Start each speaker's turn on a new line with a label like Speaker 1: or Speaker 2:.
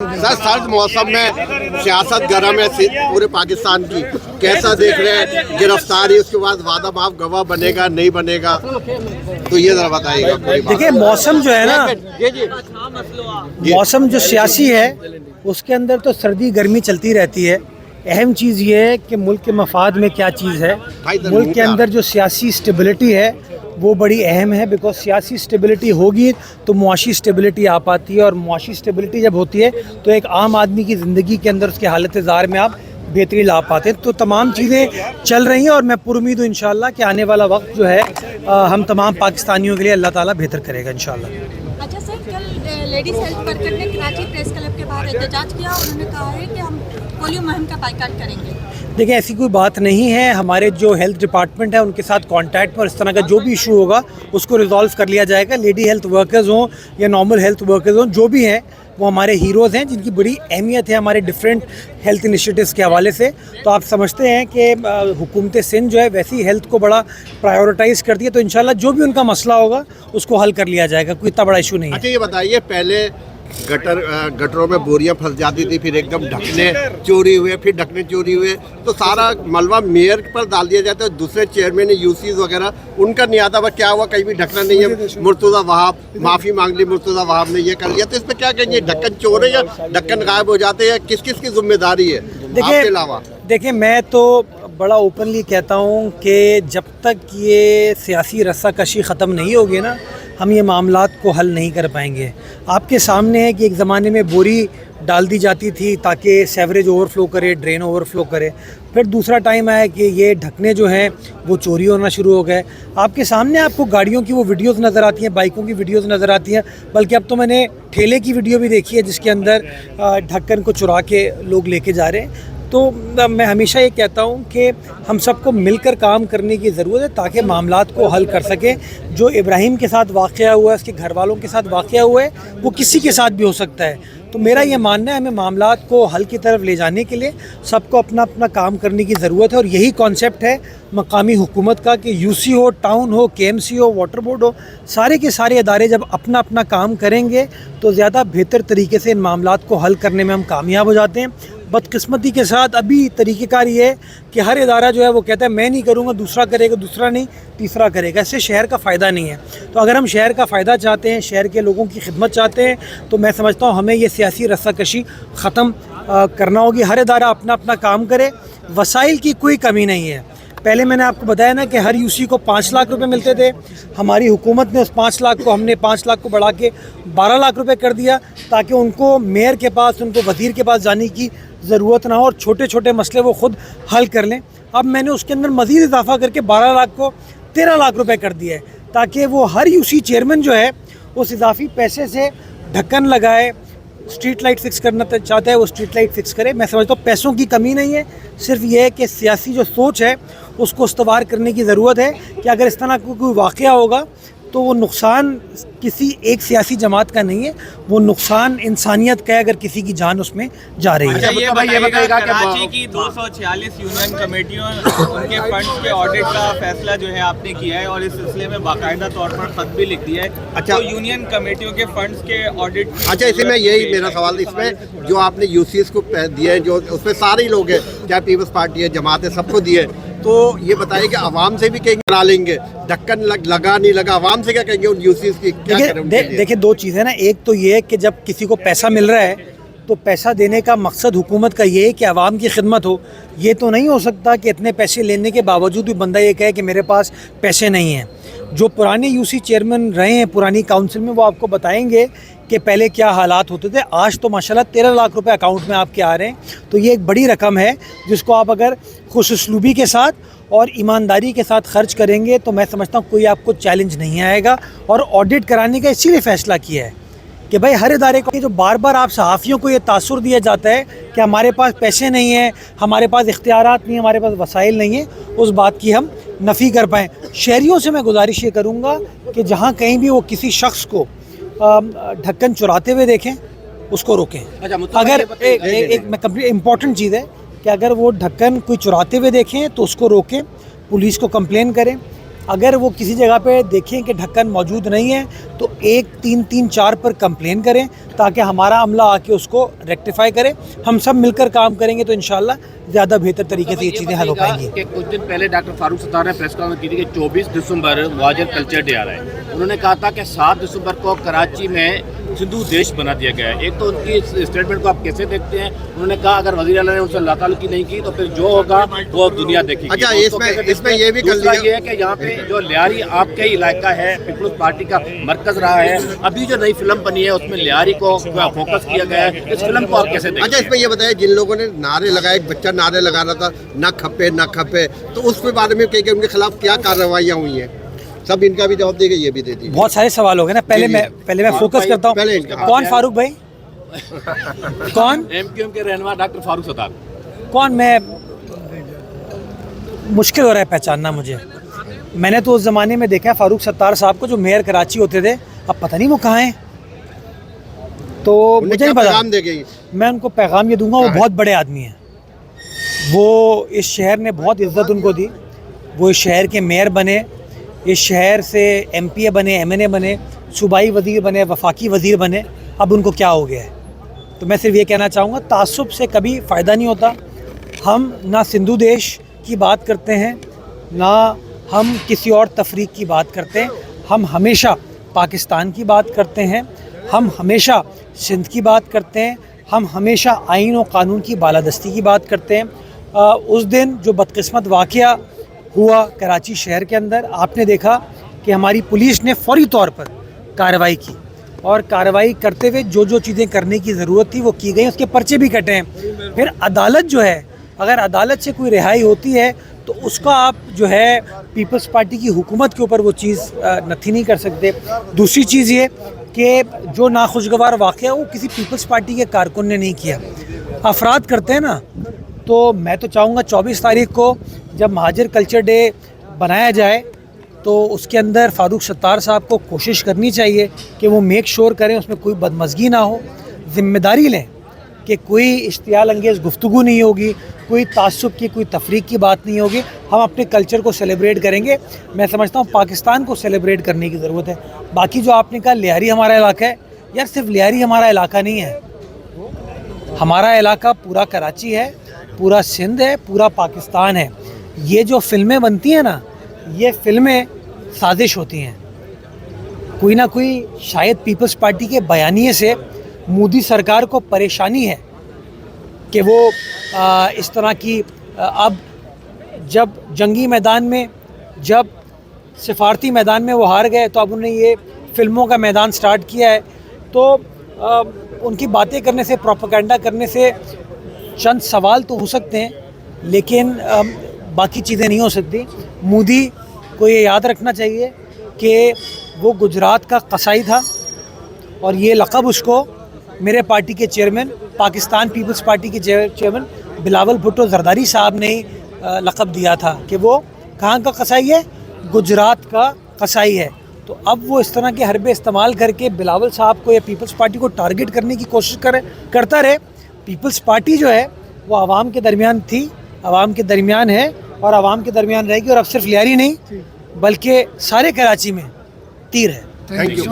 Speaker 1: Sir सर्द मौसम में सियासत गरम है पूरे पाकिस्तान की, कैसा देख रहे हैं? गिरफ्तारी, उसके बाद वादा माफ गवाह बनेगा नहीं बनेगा, तो ये जरा बताइएगा।
Speaker 2: देखिए मौसम जो है ना, मौसम जो सियासी है उसके अंदर तो सर्दी गर्मी चलती रहती है। अहम चीज़ ये है कि मुल्क के मफाद में क्या चीज़ है। मुल्क के अंदर जो सियासी स्टेबिलिटी है वो बड़ी अहम है, बिकॉज सियासी स्टेबिलिटी होगी तो मुआशी स्टेबिलिटी आ पाती है, और मुआशी स्टेबिलिटी जब होती है तो एक आम आदमी की ज़िंदगी के अंदर उसके हालत ज़ार में आप बेहतरी ला पाते हैं। तो तमाम चीज़ें चल रही हैं और मैं पुरुमीद हूँ इंशाअल्लाह कि आने वाला वक्त जो है हम तमाम पाकिस्तानियों के लिए अल्लाह ताला बेहतर करेगा इंशाअल्लाह।
Speaker 3: अच्छा सर, कल लेडीज़ हेल्थ वर्कर ने कराची प्रेस क्लब के बाहर एहतजाज किया और उन्होंने कहा है कि हम पोलियो मुहिम का बाइकाट करेंगे। देखिए
Speaker 2: ऐसी कोई बात नहीं है, हमारे जो हेल्थ डिपार्टमेंट है उनके साथ कांटेक्ट पर इस तरह का जो भी इशू होगा उसको रिजॉल्व कर लिया जाएगा। लेडी हेल्थ वर्कर्स हों या नॉर्मल हेल्थ वर्कर्स हों, जो भी हैं वो हमारे हीरोज़ हैं जिनकी बड़ी अहमियत है हमारे डिफरेंट हेल्थ इनिशिएटिव्स के हवाले से। तो आप समझते हैं कि हुकूमत सिंध जो है वैसी हेल्थ को बड़ा प्रायोरिटाइज़ करती है, तो इंशाल्लाह जो भी उनका मसला होगा उसको हल कर लिया जाएगा, कोई इतना बड़ा इशू नहीं है।
Speaker 1: अच्छा ये बताइए, पहले गटरों में बोरियां फंस जाती थी, फिर एकदम ढकने चोरी हुए, फिर ढकने चोरी हुए, तो सारा मलबा मेयर पर डाल दिया जाता है। दूसरे चेयरमैन यूसीज वगैरह उनका नहीं आता, वह क्या हुआ कहीं भी ढकना नहीं है। मुर्तज़ा वहाब माफ़ी मांग ली, मुर्तज़ा वहाब ने ये कर लिया, तो इस पर क्या कहेंगे? ढक्कन चोर है या ढक्कन गायब हो जाते हैं? किस किस की जिम्मेदारी है आपके अलावा?
Speaker 2: देखिए मैं तो बड़ा ओपनली कहता हूँ कि जब तक ये सियासी रस्साकशी ख़त्म नहीं होगी ना, हम ये मामलात को हल नहीं कर पाएंगे। आपके सामने है कि एक ज़माने में बोरी डाल दी जाती थी ताकि सेवरेज ओवरफ्लो करे, ड्रेन ओवरफ्लो करे। फिर दूसरा टाइम आया कि ये ढकने जो हैं वो चोरी होना शुरू हो गए। आपके सामने आपको गाड़ियों की वो वीडियोस नज़र आती हैं, बाइकों की वीडियोस नज़र आती हैं, बल्कि अब तो मैंने ठेले की वीडियो भी देखी है जिसके अंदर ढक्कन को चुरा के लोग लेके जा रहे हैं। तो मैं हमेशा ये कहता हूँ कि हम सबको मिलकर काम करने की ज़रूरत है ताकि मामलात को हल कर सके। जो इब्राहिम के साथ वाक़या हुआ है, उसके घर वालों के साथ वाक़या हुआ है, वो किसी के साथ भी हो सकता है। तो मेरा ये मानना है हमें मामलात को हल की तरफ ले जाने के लिए सबको अपना अपना काम करने की ज़रूरत है, और यही कॉन्सेप्ट है मकामी हुकूमत का कि यूसी हो, टाउन हो, केएमसी हो, वाटर बोर्ड हो, सारे के सारे इदारे जब अपना अपना काम करेंगे तो ज़्यादा बेहतर तरीके से इन मामलात को हल करने में हम कामयाब हो जाते हैं। बदकिस्मती के साथ अभी तरीक़ेकार ये है कि हर इदारा जो है वो कहता है मैं नहीं करूँगा, दूसरा करेगा, दूसरा नहीं तीसरा करेगा। इससे शहर का फ़ायदा नहीं है। तो अगर हम शहर का फ़ायदा चाहते हैं, शहर के लोगों की खिदमत चाहते हैं, तो मैं समझता हूँ हमें ये सियासी रस्साकशी ख़त्म करना होगी। हर इदारा अपना अपना काम करे, वसाइल की कोई कमी नहीं है। पहले मैंने आपको बताया ना कि हर यूसी को 5 लाख रुपए मिलते थे। हमारी हुकूमत ने उस 5 लाख को, हमने 5 लाख को बढ़ा के 12 लाख रुपए कर दिया ताकि उनको मेयर के पास, उनको वज़ीर के पास जाने की ज़रूरत ना हो और छोटे छोटे मसले वो ख़ुद हल कर लें। अब मैंने उसके अंदर मज़ीद इजाफा करके 12 लाख को 13 लाख रुपए कर दिया है ताकि वो हर यूसी चेयरमैन जो है उस इजाफी पैसे से ढक्कन लगाए, स्ट्रीट लाइट फिक्स करना चाहता है वो स्ट्रीट लाइट फिक्स करे। मैं समझता हूँ पैसों की कमी नहीं है, सिर्फ ये है कि सियासी जो सोच है उसको इस्तवार करने की ज़रूरत है कि अगर इस तरह का कोई वाक़या होगा तो वो नुकसान किसी एक सियासी जमात का नहीं है, वो नुकसान इंसानियत का है अगर किसी की जान उसमें जा रही है।
Speaker 4: अच्छा ये बताइएगा कराची की 246 यूनियन कमेटियों उनके फंड्स के ऑडिट का फैसला जो है आपने किया है और इस सिलसिले में बाकायदा तौर पर खत भी लिख दिया है। अच्छा, तो यूनियन कमेटियों के फंड्स के ऑडिट,
Speaker 1: अच्छा इसमें यही मेरा सवाल, इसमें जो आपने यूसीएस को दिए हैं, जो उसमें सारे ही लोग हैं, चाहे पीपल्स पार्टी है, जमात है, सबको दिए, तो ये बताइए कि आवाम से भी कहेंगे करा लेंगे? ढक्कन लगा नहीं लगा, आवाम से क्या कहेंगे उन यूसीएस की?
Speaker 2: देखिए दो चीज़ें ना, एक तो ये है कि जब किसी को पैसा मिल रहा है तो पैसा देने का मकसद हुकूमत का ये है कि आवाम की खिदमत हो। ये तो नहीं हो सकता कि इतने पैसे लेने के बावजूद भी बंदा ये कहे कि मेरे पास पैसे नहीं हैं। जो पुराने यूसी चेयरमैन रहे हैं पुरानी काउंसिल में, वो आपको बताएंगे कि पहले क्या हालात होते थे। आज तो माशाल्लाह 13 लाख रुपए अकाउंट में आपके आ रहे हैं, तो ये एक बड़ी रकम है जिसको आप अगर खुशउस्लूबी के साथ और ईमानदारी के साथ खर्च करेंगे तो मैं समझता हूँ कोई आपको चैलेंज नहीं आएगा। और ऑडिट कराने का इसीलिए फ़ैसला किया है कि भाई हर इदारे को, जो बार बार आप सहाफ़ियों को ये तासुर दिया जाता है कि हमारे पास पैसे नहीं हैं, हमारे पास इख्तियारात नहीं, हमारे पास वसाइल नहीं है, उस बात की हम नफ़ी कर पाएँ। शहरियों से मैं गुजारिश ये करूँगा कि जहाँ कहीं भी वो किसी शख्स को ढक्कन चुराते हुए देखें उसको रोकें। अगर एक इम्पॉर्टेंट चीज़ है कि अगर वो ढक्कन कोई चुराते हुए देखें तो उसको रोकें, पुलिस को कंप्लेन करें। اگر وہ کسی جگہ پہ دیکھیں کہ ڈھکن موجود نہیں ہے تو 1 3 3 4 پر کمپلین کریں تاکہ ہمارا عملہ آ کے اس کو ریکٹیفائی کرے. ہم سب مل کر کام کریں گے تو انشاءاللہ زیادہ بہتر طریقے سے یہ چیزیں حل ہو پائیں گی.
Speaker 5: کہ کچھ دن پہلے ڈاکٹر فاروق ستار نے پریس کانفرنس کی تھی کہ 24 دسمبر مہاجر کلچر ڈے آ رہا ہے. انہوں نے کہا تھا کہ 7 دسمبر کو کراچی میں سندھو دیش بنا دیا گیا ہے. ایک تو ان کی اسٹیٹمنٹ کو آپ کیسے دیکھتے ہیں؟ انہوں نے کہا اگر وزیر اعلیٰ نے ان سے اللہ تعالیٰ کی نہیں کی تو پھر جو ہوگا وہ دنیا دیکھے گی.
Speaker 1: اچھا اس میں یہ بھی کر
Speaker 5: دوسرا
Speaker 1: لیا
Speaker 5: یہ ہے کہ یہاں پہ جو لیاری آپ کا علاقہ ہے پیپلز پارٹی کا مرکز رہا ہے, ابھی جو نئی فلم بنی ہے اس میں لیاری کو فوکس کیا گیا ہے. اس فلم کو آپ کیسے دیکھتے ہیں؟
Speaker 1: اچھا اس میں یہ بتائیں جن لوگوں نے نعرے لگائے, ایک بچہ نعرے لگا رہا تھا نہ کھپے نہ کھپے, تو اس کے بارے میں کہ ان کے خلاف کیا کارروائیاں ہوئی ہیں؟ سب ان کا بھی جواب دے گا, یہ بھی دے دیجیے.
Speaker 2: بہت سارے سوال ہو گئے نا. پہلے میں فوکس کرتا
Speaker 1: پہلے
Speaker 2: ہوں.
Speaker 1: ان کا.
Speaker 2: کون فاروق بھائی؟ کون
Speaker 5: MQM کے رہنما ڈاکٹر فاروق ستار.
Speaker 2: کون؟ میں مشکل ہو رہا ہے پہچاننا مجھے. میں نے تو اس زمانے میں دیکھا ہے فاروق ستار صاحب کو جو میئر کراچی ہوتے تھے, اب پتہ نہیں وہ کہاں ہیں. تو
Speaker 1: انہیں
Speaker 2: مجھے
Speaker 1: کیا
Speaker 2: نہیں پتا.
Speaker 1: پیغام دے گئی؟
Speaker 2: میں ان کو پیغام یہ دوں گا, وہ بہت بڑے آدمی ہیں. وہ اس شہر نے بہت عزت ان کو دی. وہ اس شہر کے میئر بنے, اس شہر سے MPA بنے, MNA بنے, صوبائی وزیر بنے, وفاقی وزیر بنے. اب ان کو کیا ہو گیا ہے؟ تو میں صرف یہ کہنا چاہوں گا تعصب سے کبھی فائدہ نہیں ہوتا. ہم نہ سندھو دیش کی بات کرتے ہیں نہ ہم کسی اور تفریق کی بات کرتے ہیں. ہم ہمیشہ پاکستان کی بات کرتے ہیں, ہم ہمیشہ سندھ کی بات کرتے ہیں, ہم ہمیشہ آئین و قانون کی بالادستی کی بات کرتے ہیں. اس دن جو بدقسمت واقعہ ہوا کراچی شہر کے اندر, آپ نے دیکھا کہ ہماری پولیس نے فوری طور پر کارروائی کی, اور کارروائی کرتے ہوئے جو جو چیزیں کرنے کی ضرورت تھی وہ کی گئی. اس کے پرچے بھی کٹے ہیں. پھر عدالت جو ہے, اگر عدالت سے کوئی رہائی ہوتی ہے تو اس کا آپ جو ہے پیپلز پارٹی کی حکومت کے اوپر وہ چیز نتھی نہیں کر سکتے. دوسری چیز یہ کہ جو ناخوشگوار واقعہ وہ کسی پیپلز پارٹی کے کارکن نے نہیں کیا, افراد کرتے ہیں نا. تو میں تو چاہوں گا 24 تاریخ کو جب مہاجر کلچر ڈے بنایا جائے تو اس کے اندر فاروق ستار صاحب کو کوشش کرنی چاہیے کہ وہ میک شور کریں اس میں کوئی بدمزگی نہ ہو, ذمہ داری لیں کہ کوئی اشتعال انگیز گفتگو نہیں ہوگی, کوئی تعصب کی, کوئی تفریق کی بات نہیں ہوگی. ہم اپنے کلچر کو سیلیبریٹ کریں گے. میں سمجھتا ہوں پاکستان کو سیلیبریٹ کرنے کی ضرورت ہے. باقی جو آپ نے کہا لیاری ہمارا علاقہ ہے, یار صرف لیاری ہمارا علاقہ نہیں ہے. ہمارا علاقہ پورا کراچی ہے, پورا سندھ ہے, پورا پاکستان ہے. یہ جو فلمیں بنتی ہیں نا, یہ فلمیں سازش ہوتی ہیں. کوئی نہ کوئی شاید پیپلز پارٹی کے بیانیے سے مودی سرکار کو پریشانی ہے کہ وہ اس طرح کی, اب جب جنگی میدان میں, جب سفارتی میدان میں وہ ہار گئے تو اب انہیں یہ فلموں کا میدان سٹارٹ کیا ہے. تو ان کی باتیں کرنے سے, پروپیگنڈا کرنے سے چند سوال تو ہو سکتے ہیں لیکن باقی چیزیں نہیں ہو سکتی. مودی کو یہ یاد رکھنا چاہیے کہ وہ گجرات کا قصائی تھا, اور یہ لقب اس کو میرے پارٹی کے چیئرمین, پاکستان پیپلز پارٹی کے چیئرمین بلاول بھٹو زرداری صاحب نے لقب دیا تھا کہ وہ کہاں کا قصائی ہے, گجرات کا قصائی ہے. تو اب وہ اس طرح کے حربے استعمال کر کے بلاول صاحب کو یا پیپلز پارٹی کو ٹارگٹ کرنے کی کوشش کرتا رہے. پیپلز پارٹی جو ہے وہ عوام کے درمیان تھی, عوام کے درمیان ہے اور عوام کے درمیان رہے گی. اور اب صرف لیاری نہیں بلکہ سارے کراچی میں تیر ہے.
Speaker 1: Thank you.